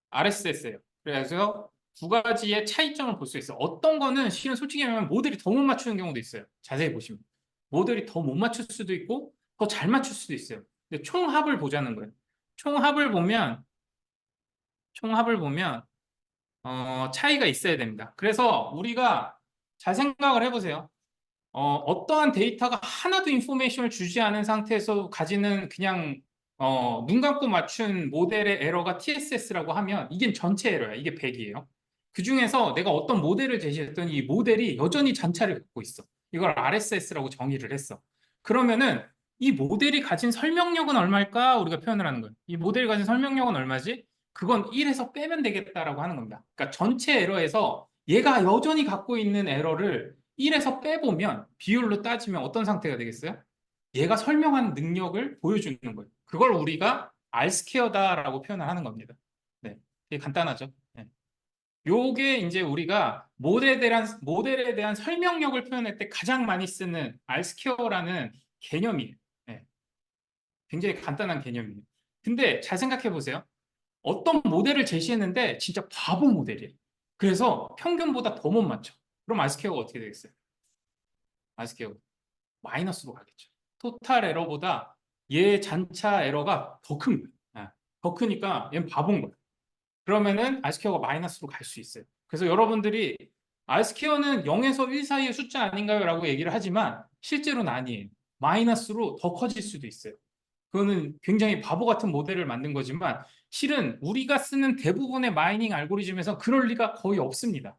Speaker 1: RSS예요. 그래서 두 가지의 차이점을 볼 수 있어요. 어떤 거는 실은 솔직히 말하면 모델이 더 못 맞추는 경우도 있어요. 자세히 보시면. 모델이 더 못 맞출 수도 있고 더 잘 맞출 수도 있어요. 근데 총합을 보자는 거예요. 총합을 보면 총합을 보면 차이가 있어야 됩니다. 그래서 우리가 잘 생각을 해보세요. 어떠한 데이터가 하나도 인포메이션을 주지 않은 상태에서 가지는 그냥 눈 감고 맞춘 모델의 에러가 TSS라고 하면 이게 전체 에러야. 이게 100이에요. 그 중에서 내가 어떤 모델을 제시했더니 이 모델이 여전히 잔차를 갖고 있어. 이걸 RSS라고 정의를 했어. 그러면은 이 모델이 가진 설명력은 얼마일까? 우리가 표현을 하는 거예요. 이 모델이 가진 설명력은 얼마지? 그건 1에서 빼면 되겠다라고 하는 겁니다. 그러니까 전체 에러에서 얘가 여전히 갖고 있는 에러를 1에서 빼보면 비율로 따지면 어떤 상태가 되겠어요? 얘가 설명한 능력을 보여주는 거예요. 그걸 우리가 R스퀘어다라고 표현을 하는 겁니다. 네, 되게 간단하죠. 네. 요게 이제 우리가 모델에 대한 설명력을 표현할 때 가장 많이 쓰는 R스퀘어라는 개념이에요. 네, 굉장히 간단한 개념이에요. 근데 잘 생각해 보세요. 어떤 모델을 제시했는데 진짜 바보 모델이에요. 그래서 평균보다 더 못 맞춰. 그럼 R스퀘어가 어떻게 되겠어요? R스퀘어 마이너스로 가겠죠. 토탈 에러보다 얘 잔차 에러가 더 큰 거예요. 더 크니까 얘는 바본 거예요. 그러면은 R스퀘어가 마이너스로 갈 수 있어요. 그래서 여러분들이 R스퀘어는 0에서 1 사이의 숫자 아닌가요? 라고 얘기를 하지만 실제로는 아니에요. 마이너스로 더 커질 수도 있어요. 그거는 굉장히 바보 같은 모델을 만든 거지만 실은 우리가 쓰는 대부분의 마이닝 알고리즘에서 그럴 리가 거의 없습니다.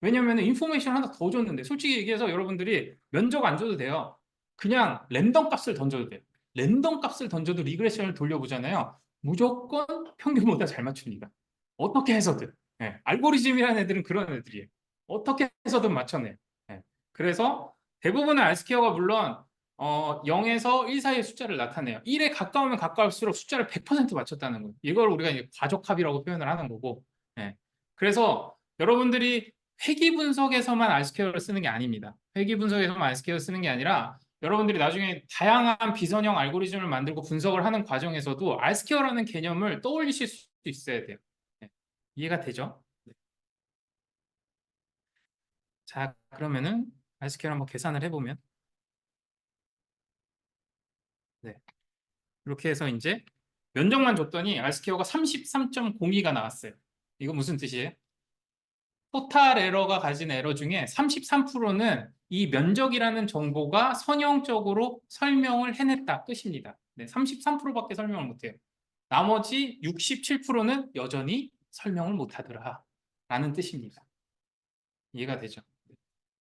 Speaker 1: 왜냐면 인포메이션 하나 더 줬는데 솔직히 얘기해서 여러분들이 면적 안 줘도 돼요. 그냥 랜덤 값을 던져도 돼요. 랜덤 값을 던져도 리그레션을 돌려보잖아요. 무조건 평균보다 잘 맞춥니다. 어떻게 해서든. 예, 알고리즘이라는 애들은 그런 애들이에요. 어떻게 해서든 맞춰내요. 예, 그래서 대부분의 R스퀘어가 물론 0에서 1 사이의 숫자를 나타내요. 1에 가까우면 가까울수록 숫자를 100% 맞췄다는 거예요. 이걸 우리가 이제 과적합이라고 표현을 하는 거고. 예, 그래서 여러분들이 회귀 분석에서만 R스퀘어를 쓰는 게 아닙니다. 회귀 분석에서만 R스퀘어를 쓰는 게 아니라 여러분들이 나중에 다양한 비선형 알고리즘을 만들고 분석을 하는 과정에서도 R스퀘어라는 개념을 떠올리실 수 있어야 돼요. 네. 이해가 되죠? 네. 자, 그러면은 R스퀘어 한번 계산을 해보면 네. 이렇게 해서 이제 면적만 줬더니 R스퀘어가 33.02가 나왔어요. 이거 무슨 뜻이에요? 토탈 에러가 가진 에러 중에 33%는 이 면적이라는 정보가 선형적으로 설명을 해냈다 뜻입니다. 네, 33%밖에 설명을 못해요. 나머지 67%는 여전히 설명을 못하더라 라는 뜻입니다. 이해가 되죠?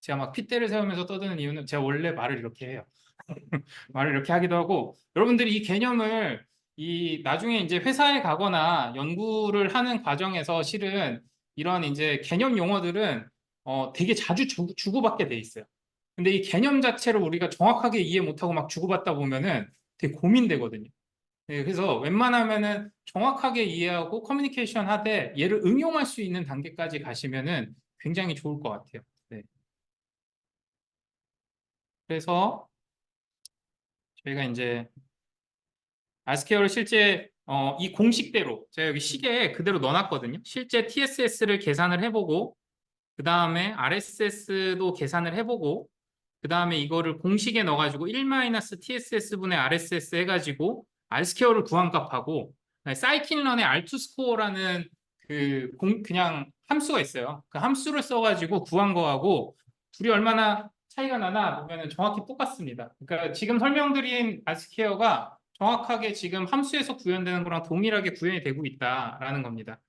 Speaker 1: 제가 막 핏대를 세우면서 떠드는 이유는 제가 원래 말을 이렇게 해요. 말을 이렇게 하기도 하고, 여러분들이 이 개념을 나중에 이제 회사에 가거나 연구를 하는 과정에서 실은 이런 이제 개념 용어들은 되게 자주 주고받게 돼 있어요. 근데 이 개념 자체를 우리가 정확하게 이해 못하고 막 주고받다 보면은 되게 고민되거든요. 네, 그래서 웬만하면은 정확하게 이해하고 커뮤니케이션 하되 얘를 응용할 수 있는 단계까지 가시면은 굉장히 좋을 것 같아요. 네. 그래서 저희가 이제 아스케어를 실제 이 공식대로 제가 여기 시계에 그대로 넣어놨거든요. 실제 TSS를 계산을 해보고 그 다음에 RSS도 계산을 해보고 그 다음에 이거를 공식에 넣어가지고 1-TSS분의 RSS 해가지고 R스퀘어를 구한 값하고 사이킨런의 R2 스코어라는 그냥 함수가 있어요. 그 함수를 써가지고 구한 거하고 둘이 얼마나 차이가 나나 보면은 정확히 똑같습니다. 그러니까 지금 설명드린 R스퀘어가 정확하게 지금 함수에서 구현되는 거랑 동일하게 구현이 되고 있다라는 겁니다.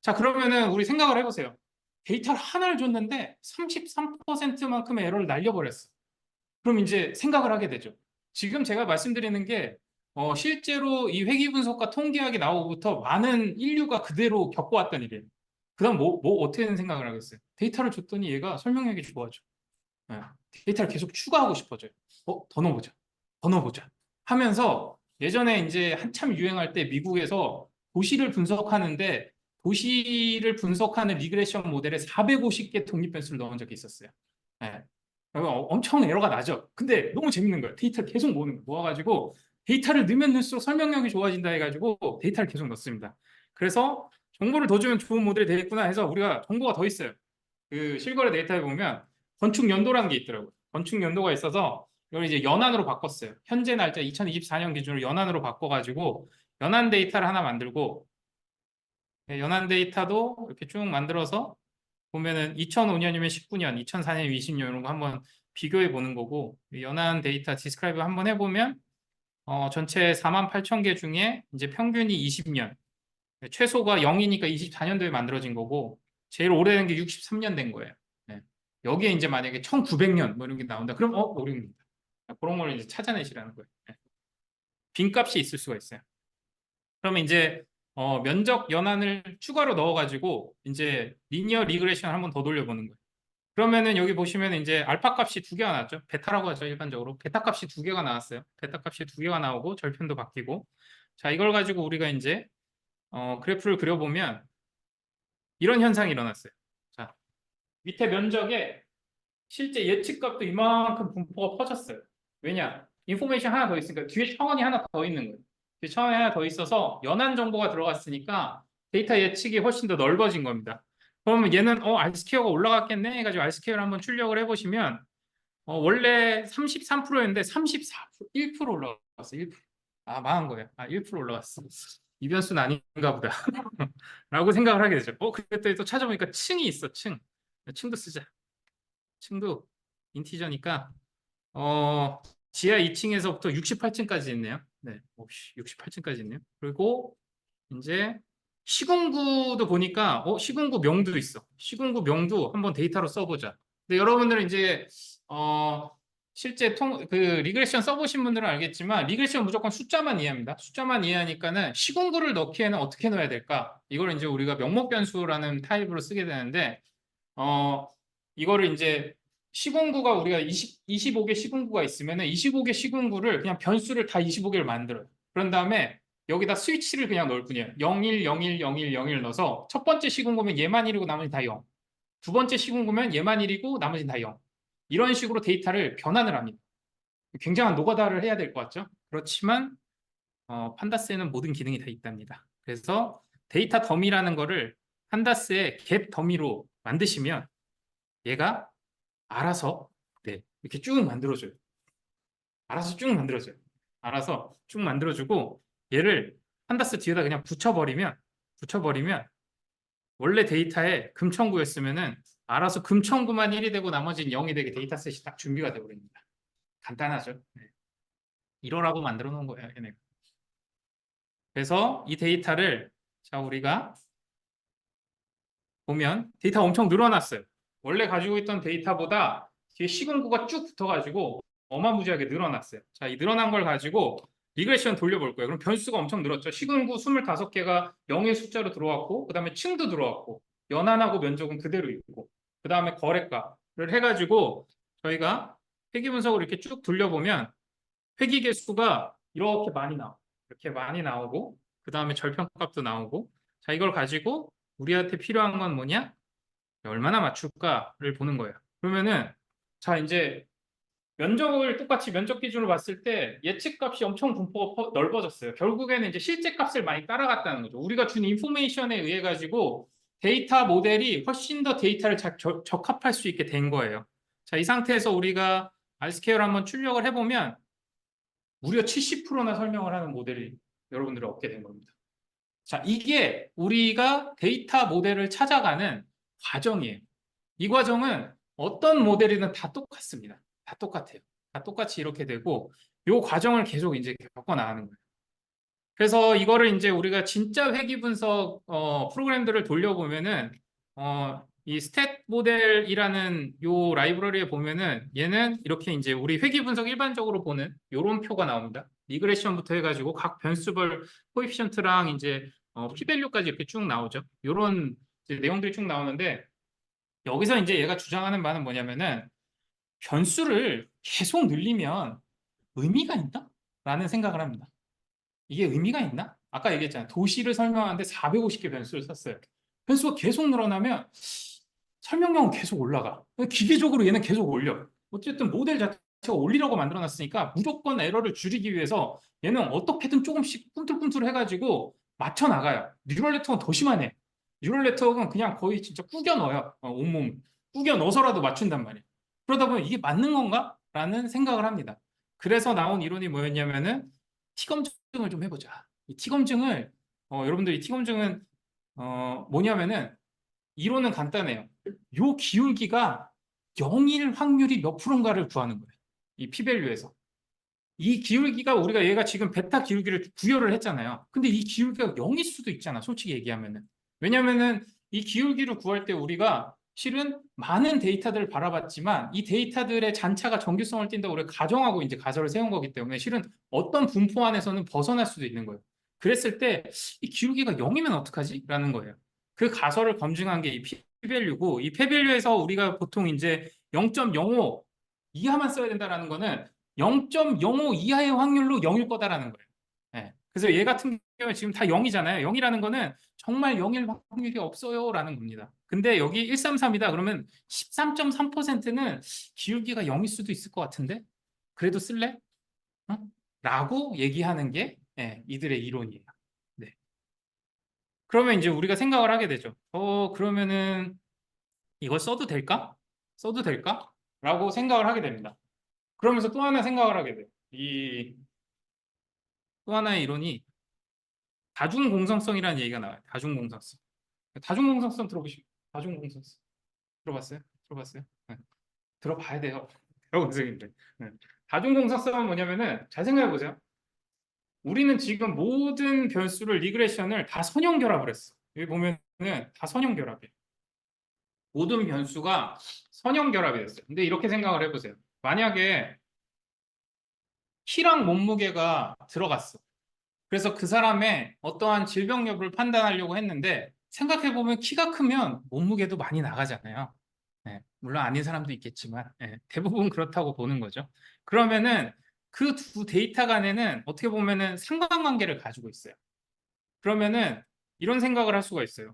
Speaker 1: 자, 그러면은 우리 생각을 해보세요. 데이터를 하나를 줬는데 33%만큼의 에러를 날려버렸어. 그럼 이제 생각을 하게 되죠. 지금 제가 말씀드리는 게 실제로 이 회귀 분석과 통계학이 나오고부터 많은 인류가 그대로 겪어왔던 일이에요. 그다음 뭐 어떻게 생각을 하겠어요? 데이터를 줬더니 얘가 설명력이 좋아져. 네. 데이터를 계속 추가하고 싶어져요. 더 넣어보자. 더 넣어보자. 하면서 예전에 이제 한참 유행할 때 미국에서 도시를 분석하는데 도시를 분석하는 리그레션 모델에 450개 독립변수를 넣은 적이 있었어요. 네. 엄청 에러가 나죠. 근데 너무 재밌는 거예요. 데이터를 계속 모아가지고 데이터를 넣으면 넣을수록 설명력이 좋아진다 해가지고 데이터를 계속 넣습니다. 그래서 정보를 더 주면 좋은 모델이 되겠구나 해서 우리가 정보가 더 있어요. 그 실거래 데이터에 보면 건축 연도라는 게 있더라고요. 건축 연도가 있어서 이걸 이제 연안으로 바꿨어요. 현재 날짜 2024년 기준으로 연안으로 바꿔가지고 연안 데이터를 하나 만들고 연안 데이터도 이렇게 쭉 만들어서 보면은 2005년이면 19년, 2004년이면 20년 이런 거 한번 비교해 보는 거고 연안 데이터 디스크라이브 한번 해보면 전체 48,000개 중에 이제 평균이 20년, 최소가 0이니까 24년도에 만들어진 거고 제일 오래된 게 63년 된 거예요. 네. 여기에 이제 만약에 1900년 뭐 이런 게 나온다. 그럼 오류입니다. 그런 걸 이제 찾아내시라는 거예요. 네. 빈값이 있을 수가 있어요. 그러면 이제 면적 연한을 추가로 넣어가지고 이제 리니어 리그레션 한번 더 돌려보는 거예요. 그러면은 여기 보시면 이제 알파 값이 두 개가 나왔죠. 베타라고 하죠, 일반적으로. 베타 값이 두 개가 나왔어요. 베타 값이 두 개가 나오고 절편도 바뀌고. 자, 이걸 가지고 우리가 이제 그래프를 그려보면 이런 현상이 일어났어요. 자, 밑에 면적에 실제 예측값도 이만큼 분포가 퍼졌어요. 왜냐? 인포메이션 하나 더 있으니까 뒤에 차원이 하나 더 있는 거예요. 뒤에 차원이 하나 더 있어서 연한 정보가 들어갔으니까 데이터 예측이 훨씬 더 넓어진 겁니다. 그러면 얘는 R스퀘어가 올라갔겠네 해가지고 R스퀘어를 한번 출력을 해보시면 원래 33%였는데 34%, 1% 올라갔어. 1%. 아, 망한 거예요. 1% 올라갔어. 이 변수는 아닌가 보다. 라고 생각을 하게 되죠. 그랬더니 또 찾아보니까 층이 있어, 층. 층도 쓰자. 층도 인티저니까 지하 2층에서부터 68층까지 있네요. 네, 68층까지 있네요. 그리고 이제 시군구도 보니까 시군구 명도 있어. 시군구 명도 한번 데이터로 써보자. 근데 여러분들은 이제 실제 그 리그레션 써보신 분들은 알겠지만 리그레션 무조건 숫자만 이해합니다. 숫자만 이해하니까는 시군구를 넣기에는 어떻게 넣어야 될까? 이걸 이제 우리가 명목 변수라는 타입으로 쓰게 되는데 이거를 이제 시군구가 우리가 25개 시군구가 있으면은 25개 시군구를 그냥 변수를 다 25개를 만들어요. 그런 다음에 여기다 스위치를 그냥 넣을 뿐이에요. 01, 01, 01, 01 넣어서 첫 번째 시군구면 얘만 1이고 나머지 다 0. 두 번째 시군구면 얘만 1이고 나머지는 다 0. 이런 식으로 데이터를 변환을 합니다. 굉장한 노가다를 해야 될 것 같죠? 그렇지만 판다스에는 모든 기능이 다 있답니다. 그래서 데이터 더미라는 거를 판다스의 겟 더미로 만드시면 얘가 알아서 이렇게 쭉 만들어줘요. 알아서 쭉 만들어줘요. 알아서 쭉 만들어주고 얘를 판다스 뒤에다 그냥 붙여버리면 원래 데이터에 금천구였으면은 알아서 금천구만 1이 되고 나머지는 0이 되게 데이터셋이 딱 준비가 되어 버립니다. 간단하죠. 네. 이러라고 만들어 놓은 거예요, 얘네가. 그래서 이 데이터를 자 우리가 보면 데이터 엄청 늘어났어요. 원래 가지고 있던 데이터보다 뒤에 시금구가 쭉 붙어가지고 어마무지하게 늘어났어요. 자, 이 늘어난 걸 가지고 리그레션 돌려볼 거예요. 그럼 변수가 엄청 늘었죠. 시금구 25개가 0의 숫자로 들어왔고, 그 다음에 층도 들어왔고, 연한하고 면적은 그대로 있고, 그 다음에 거래가를 해가지고 저희가 회귀 분석을 이렇게 쭉 돌려보면 회귀 개수가 이렇게 많이 나와요. 이렇게 많이 나오고, 그 다음에 절편값도 나오고, 자, 이걸 가지고 우리한테 필요한 건 뭐냐? 얼마나 맞출까를 보는 거예요. 그러면은 자 이제 면적을 똑같이 면적 기준으로 봤을 때 예측값이 엄청 분포가 넓어졌어요. 결국에는 이제 실제 값을 많이 따라갔다는 거죠. 우리가 준 인포메이션에 의해 가지고 데이터 모델이 훨씬 더 데이터를 적합할 수 있게 된 거예요. 자, 이 상태에서 우리가 R스퀘어를 한번 출력을 해보면 무려 70%나 설명을 하는 모델이 여러분들이 얻게 된 겁니다. 자, 이게 우리가 데이터 모델을 찾아가는 과정이에요. 이 과정은 어떤 모델이든 다 똑같습니다. 다 똑같아요. 다 똑같이 이렇게 되고 이 과정을 계속 이제 겪어 나가는 거예요. 그래서 이거를 이제 우리가 진짜 회귀 분석 프로그램들을 돌려보면은 이 스탯 모델이라는 요 라이브러리에 보면은 얘는 이렇게 이제 우리 회귀 분석 일반적으로 보는 요런 표가 나옵니다. 리그레션부터 해가지고 각 변수별 코에피션트랑 이제 p-밸류까지 이렇게 쭉 나오죠. 요런 이제 내용들이 쭉 나오는데 여기서 이제 얘가 주장하는 바는 뭐냐면은 변수를 계속 늘리면 의미가 있나? 라는 생각을 합니다. 이게 의미가 있나? 아까 얘기했잖아요. 도시를 설명하는데 450개 변수를 썼어요. 변수가 계속 늘어나면 설명량은 계속 올라가. 기계적으로 얘는 계속 올려. 어쨌든 모델 자체가 올리려고 만들어놨으니까 무조건 에러를 줄이기 위해서 얘는 어떻게든 조금씩 꿈틀꿈틀 해가지고 맞춰 나가요. 뉴럴 네트워크는 더 심하네. 뉴럴 네트워크는 그냥 거의 진짜 꾸겨 넣어요. 온몸 꾸겨 넣어서라도 맞춘단 말이에요. 그러다 보면 이게 맞는 건가? 라는 생각을 합니다. 그래서 나온 이론이 뭐였냐면은 T 검증을 좀 해보자. 이 T 검증을 여러분들 이 T 검증은 뭐냐면은 이론은 간단해요. 요 기울기가 0일 확률이 몇 프로인가를 구하는 거예요. 이 p-밸류에서. 이 기울기가 우리가 얘가 지금 베타 기울기를 구별을 했잖아요. 근데 이 기울기가 0일 수도 있잖아. 솔직히 얘기하면은. 왜냐면은 이 기울기를 구할 때 우리가 실은 많은 데이터들을 바라봤지만 이 데이터들의 잔차가 정규성을 띈다고 우리가 가정하고 이제 가설을 세운 거기 때문에 실은 어떤 분포 안에서는 벗어날 수도 있는 거예요. 그랬을 때 이 기울기가 0이면 어떡하지? 라는 거예요. 그 가설을 검증한 게 이 p-밸류고 이 p-밸류에서 우리가 보통 이제 0.05 이하만 써야 된다라는 거는 0.05 이하의 확률로 0일 거다라는 거예요. 네. 그래서 얘 같은 경우에 지금 다 0이잖아요. 0이라는 거는 정말 0일 확률이 없어요라는 겁니다. 근데 여기 133이다 그러면 13.3%는 기울기가 0일 수도 있을 것 같은데 그래도 쓸래? 어? 라고 얘기하는 게 이들의 이론이에요. 네. 그러면 이제 우리가 생각을 하게 되죠. 그러면은 이걸 써도 될까? 써도 될까? 라고 생각을 하게 됩니다. 그러면서 또 하나 생각을 하게 돼요. 또 하나의 이론이 다중공성성이라는 얘기가 나와요. 다중공성성. 다중공성성 들어보시죠. 다중공성성. 들어봤어요? 들어봤어요? 네. 들어봐야 돼요. 여고생인데. 네. 다중공성성은 뭐냐면은 잘 생각해 보세요. 우리는 지금 모든 변수를 리그레션을 다 선형 결합을 했어. 여기 보면은 다 선형 결합이에요. 모든 변수가 선형 결합이 됐어요. 근데 이렇게 생각을 해보세요. 만약에 키랑 몸무게가 들어갔어. 그래서 그 사람의 어떠한 질병 여부를 판단하려고 했는데 생각해보면 키가 크면 몸무게도 많이 나가잖아요. 네, 물론 아닌 사람도 있겠지만 대부분 그렇다고 보는 거죠. 그러면은 그 두 데이터 간에는 어떻게 보면은 상관관계를 가지고 있어요. 그러면은 이런 생각을 할 수가 있어요.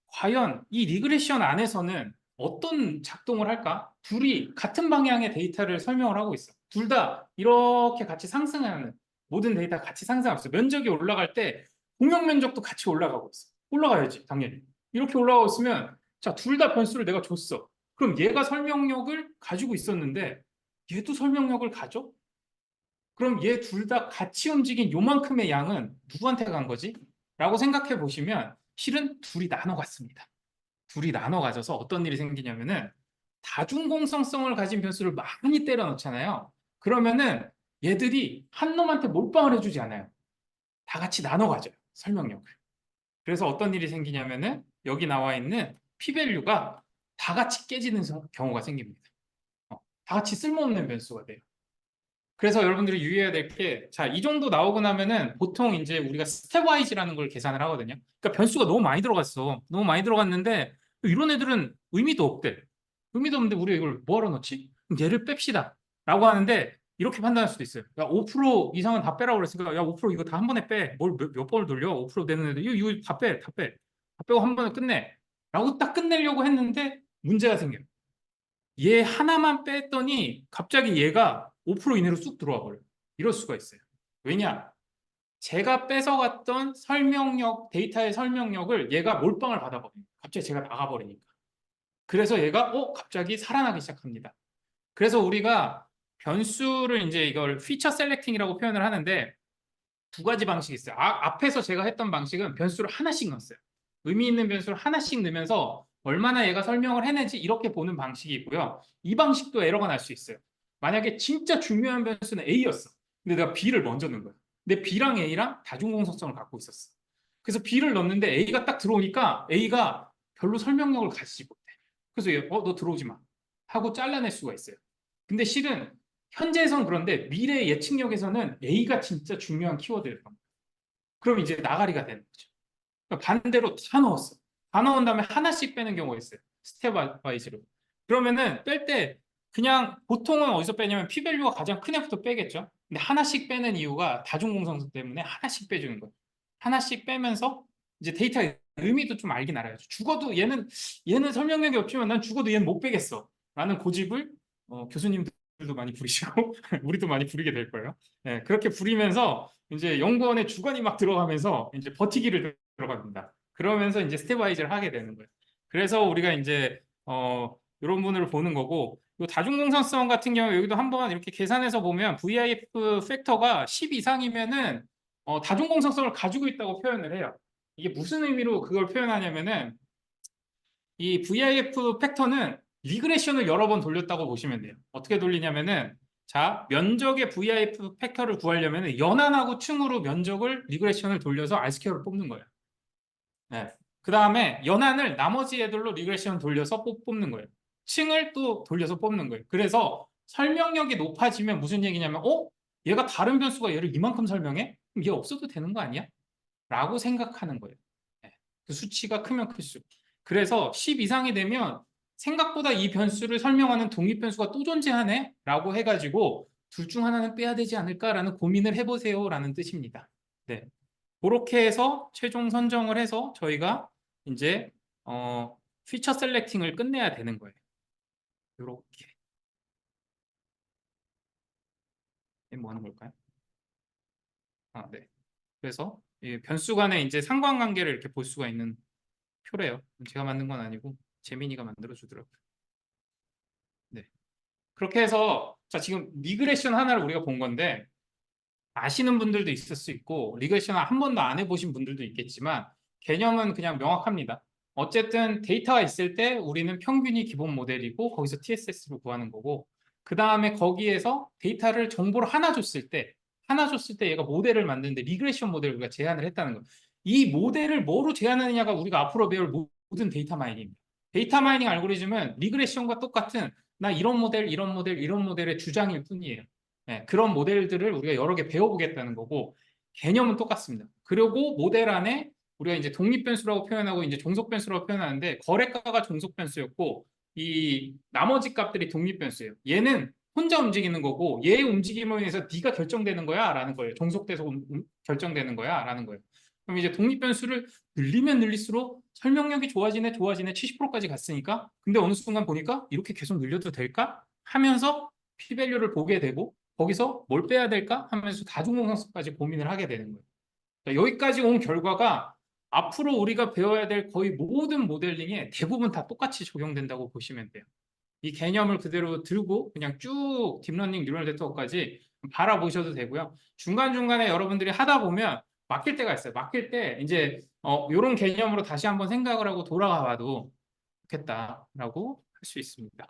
Speaker 1: 과연 이 리그레션 안에서는 어떤 작동을 할까? 둘이 같은 방향의 데이터를 설명을 하고 있어. 둘 다 이렇게 같이 상승하는 모든 데이터가 같이 상승하고 있어. 면적이 올라갈 때 공역 면적도 같이 올라가고 있어. 올라가야지, 당연히. 이렇게 올라가고 있으면 자, 둘 다 변수를 내가 줬어. 그럼 얘가 설명력을 가지고 있었는데 얘도 설명력을 가져? 그럼 얘 둘 다 같이 움직인 요만큼의 양은 누구한테 간 거지? 라고 생각해 보시면 실은 둘이 나눠 갔습니다. 둘이 나눠 가져서 어떤 일이 생기냐면은 다중공성성을 가진 변수를 많이 때려 넣잖아요. 그러면은 얘들이 한 놈한테 몰빵을 해주지 않아요. 다 같이 나눠 가져요. 설명력을. 그래서 어떤 일이 생기냐면은 여기 나와 있는 p-value가 다 같이 깨지는 경우가 생깁니다. 다 같이 쓸모없는 변수가 돼요. 그래서 여러분들이 유의해야 될 게, 자, 이 정도 나오고 나면은 보통 이제 우리가 스텝와이즈라는 걸 계산을 하거든요. 그러니까 변수가 너무 많이 들어갔어. 너무 많이 들어갔는데 이런 애들은 의미도 없대. 의미도 없는데 우리 이걸 뭐하러 넣지? 그럼 얘를 뺍시다. 라고 하는데 이렇게 판단할 수도 있어요. 야, 5% 이상은 다 빼라고 그랬으니까 야, 5% 이거 다 한 번에 빼. 뭘 몇 번을 돌려? 5% 되는 애들 이거 다 빼, 다 빼. 다 빼고 한 번에 끝내. 라고 딱 끝내려고 했는데 문제가 생겨요. 얘 하나만 뺐더니 갑자기 얘가 5% 이내로 쑥 들어와 버려요. 이럴 수가 있어요. 왜냐? 제가 뺏어갔던 설명력, 데이터의 설명력을 얘가 몰빵을 받아버려요. 갑자기 제가 나가버리니까. 그래서 얘가 갑자기 살아나기 시작합니다. 그래서 우리가 변수를 이제 이걸 피처 셀렉팅이라고 표현을 하는데 두 가지 방식이 있어요. 앞에서 제가 했던 방식은 변수를 하나씩 넣었어요. 의미 있는 변수를 하나씩 넣으면서 얼마나 얘가 설명을 해내지 이렇게 보는 방식이 있고요. 이 방식도 에러가 날 수 있어요. 만약에 진짜 중요한 변수는 A였어. 근데 내가 B를 먼저 넣은 거야. 근데 B랑 A랑 다중공성성을 갖고 있었어. 그래서 B를 넣었는데 A가 딱 들어오니까 A가 별로 설명력을 가지지 못해. 그래서 얘, 너 들어오지 마. 하고 잘라낼 수가 있어요. 근데 실은 현재에선 그런데 미래 예측력에서는 A가 진짜 중요한 키워드일 겁니다. 그럼 이제 나가리가 되는 거죠. 그러니까 반대로 다 넣었어. 다 넣은 다음에 하나씩 빼는 경우가 있어요. 스텝 와이즈로. 그러면은 뺄 때 그냥 보통은 어디서 빼냐면 p-value가 가장 큰 애부터 빼겠죠. 근데 하나씩 빼는 이유가 다중공성성 때문에 하나씩 빼주는 거예요. 하나씩 빼면서 이제 데이터의 의미도 좀 알긴 알아야죠. 죽어도 얘는 설명력이 없지만 난 죽어도 얘는 못 빼겠어. 라는 고집을 교수님들도 많이 부리시고 우리도 많이 부리게 될 거예요. 네, 그렇게 부리면서 이제 연구원의 주관이 막 들어가면서 이제 버티기를 들어갑니다. 그러면서 이제 스테바이즈를 하게 되는 거예요. 그래서 우리가 이제 이런 분을 보는 거고, 다중공산성 같은 경우 여기도 한번 이렇게 계산해서 보면 VIF 팩터가 10 이상이면은 다중공산성을 가지고 있다고 표현을 해요. 이게 무슨 의미로 그걸 표현하냐면은 이 VIF 팩터는 리그레션을 여러 번 돌렸다고 보시면 돼요. 어떻게 돌리냐면은 자, 면적의 VIF 팩터를 구하려면 연한하고 층으로 면적을 리그레션을 돌려서 R스퀘어를 뽑는 거예요. 네. 그 다음에 연한을 나머지 애들로 리그레션 돌려서 뽑는 거예요. 층을 또 돌려서 뽑는 거예요. 그래서 설명력이 높아지면 무슨 얘기냐면 얘가 다른 변수가 얘를 이만큼 설명해? 그럼 얘 없어도 되는 거 아니야? 라고 생각하는 거예요. 네. 그 수치가 크면 클수록. 그래서 10 이상이 되면 생각보다 이 변수를 설명하는 독립 변수가 또 존재하네? 라고 해가지고 둘 중 하나는 빼야 되지 않을까라는 고민을 해보세요 라는 뜻입니다. 네. 그렇게 해서 최종 선정을 해서 저희가 이제 피처 셀렉팅을 끝내야 되는 거예요. 이렇게. 뭐 하는 걸까요? 네. 그래서 이 변수 간의 이제 상관관계를 이렇게 볼 수가 있는 표래요. 제가 만든 건 아니고 재민이가 만들어 주더라고요. 네. 그렇게 해서 자, 지금 리그레션 하나를 우리가 본 건데 아시는 분들도 있을 수 있고 리그레션 한 번도 안 해보신 분들도 있겠지만 개념은 그냥 명확합니다. 어쨌든 데이터가 있을 때 우리는 평균이 기본 모델이고 거기서 TSS로 구하는 거고 그 다음에 거기에서 데이터를 정보를 하나 줬을 때 얘가 모델을 만드는데 리그레션 모델을 우리가 제안을 했다는 거예요. 이 모델을 뭐로 제안하느냐가 우리가 앞으로 배울 모든 데이터 마이닝입니다. 데이터 마이닝 알고리즘은 리그레션과 똑같은 나 이런 모델, 이런 모델, 이런 모델의 주장일 뿐이에요. 네, 그런 모델들을 우리가 여러 개 배워보겠다는 거고 개념은 똑같습니다. 그리고 모델 안에 우리가 이제 독립 변수라고 표현하고 이제 종속 변수라고 표현하는데 거래가가 종속 변수였고 이 나머지 값들이 독립 변수예요. 얘는 혼자 움직이는 거고 얘의 움직임에 의해서 네가 결정되는 거야 라는 거예요. 종속돼서 결정되는 거야 라는 거예요. 그럼 이제 독립 변수를 늘리면 늘릴수록 설명력이 좋아지네 70%까지 갔으니까 근데 어느 순간 보니까 이렇게 계속 늘려도 될까 하면서 p-value를 보게 되고 거기서 뭘 빼야 될까 하면서 다중공상수까지 고민을 하게 되는 거예요. 여기까지 온 결과가 앞으로 우리가 배워야 될 거의 모든 모델링에 대부분 다 똑같이 적용된다고 보시면 돼요. 이 개념을 그대로 들고 그냥 쭉 딥러닝 뉴럴 네트워크까지 바라보셔도 되고요. 중간중간에 여러분들이 하다 보면 막힐 때가 있어요. 막힐 때 이제 이런 개념으로 다시 한번 생각을 하고 돌아가 봐도 좋겠다라고 할 수 있습니다.